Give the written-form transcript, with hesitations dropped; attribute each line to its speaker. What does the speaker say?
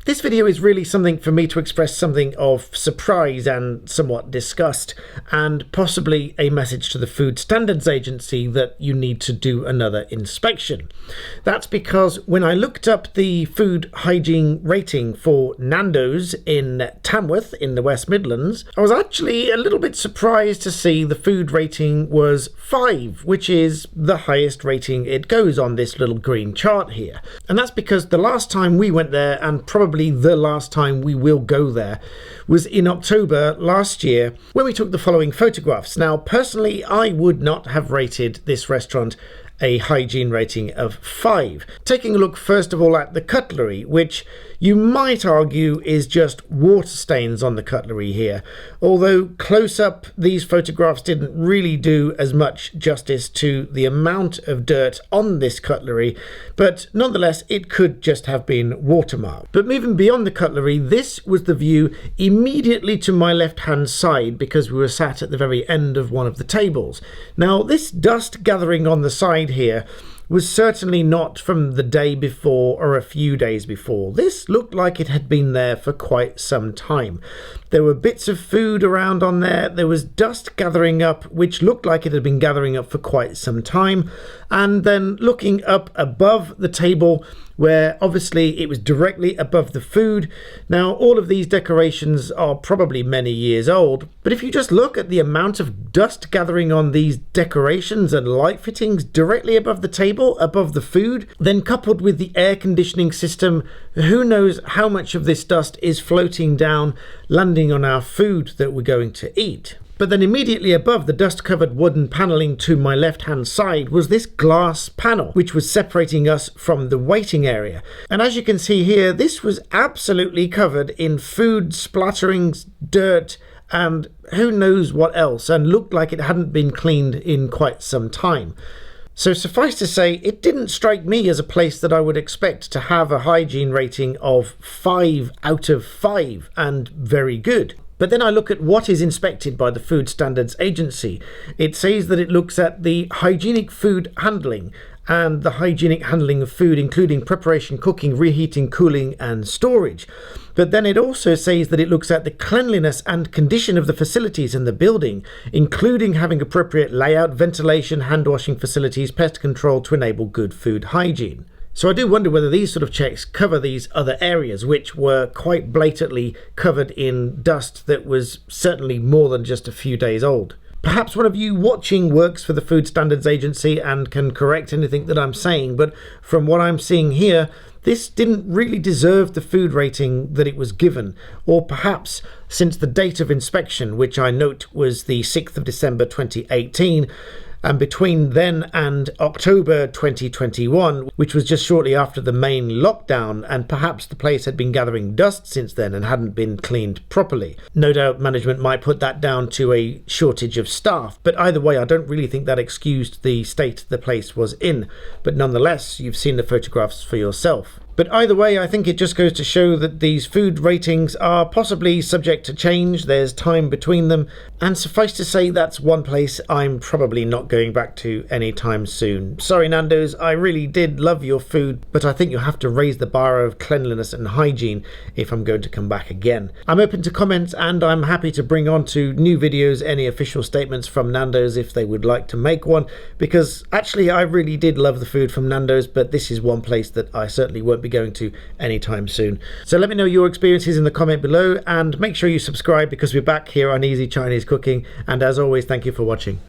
Speaker 1: This video is really something for me to express something of surprise and somewhat disgust, and possibly a message to the Food Standards Agency that you need to do another inspection. That's because when I looked up the food hygiene rating for Nando's in Tamworth in the West Midlands, I was actually a little bit surprised to see the food rating was 5, which is the highest rating it goes on this little green chart here. And that's because the last time we went there, and probably the last time we will go there, was in October last year when we took the following photographs. Now, personally, I would not have rated this restaurant a hygiene rating of 5. Taking a look first of all at the cutlery, which you might argue is just water stains on the cutlery here, although close up these photographs didn't really do as much justice to the amount of dirt on this cutlery, but nonetheless it could just have been watermarked. But moving beyond the cutlery, this was the view immediately to my left hand side because we were sat at the very end of one of the tables. Now, this dust gathering on the side here was certainly not from the day before or a few days before. This looked like it had been there for quite some time. There were bits of food around on there. There was dust gathering up, which looked like it had been gathering up for quite some time. And then looking up above the table, where obviously it was directly above the food. Now, all of these decorations are probably many years old, but if you just look at the amount of dust gathering on these decorations and light fittings directly above the table, above the food, then coupled with the air conditioning system, who knows how much of this dust is floating down, landing on our food that we're going to eat. But then immediately above the dust-covered wooden panelling to my left-hand side was this glass panel, which was separating us from the waiting area. And as you can see here, this was absolutely covered in food splatterings, dirt, and who knows what else, and looked like it hadn't been cleaned in quite some time. So suffice to say, it didn't strike me as a place that I would expect to have a hygiene rating of 5 out of 5 and very good. But then I look at what is inspected by the Food Standards Agency. It says that it looks at the hygienic food handling and the hygienic handling of food, including preparation, cooking, reheating, cooling and storage. But then it also says that it looks at the cleanliness and condition of the facilities in the building, including having appropriate layout, ventilation, hand washing facilities, pest control to enable good food hygiene. So I do wonder whether these sort of checks cover these other areas, which were quite blatantly covered in dust that was certainly more than just a few days old. Perhaps one of you watching works for the Food Standards Agency and can correct anything that I'm saying, but from what I'm seeing here, this didn't really deserve the food rating that it was given, or perhaps since the date of inspection, which I note was the 6th of December 2018, and between then and October 2021, which was just shortly after the main lockdown, and perhaps the place had been gathering dust since then and hadn't been cleaned properly. No doubt management might put that down to a shortage of staff, but either way, I don't really think that excused the state the place was in. But nonetheless, you've seen the photographs for yourself. But either way, I think it just goes to show that these food ratings are possibly subject to change. There's time between them, and suffice to say that's one place I'm probably not going back to anytime soon. Sorry Nando's, I really did love your food, but I think you'll have to raise the bar of cleanliness and hygiene if I'm going to come back again. I'm open to comments, and I'm happy to bring on to new videos any official statements from Nando's if they would like to make one, because actually I really did love the food from Nando's, but this is one place that I certainly won't be going to anytime soon. So let me know your experiences in the comment below, and make sure you subscribe because we're back here on Easy Chinese Cooking. And as always, thank you for watching.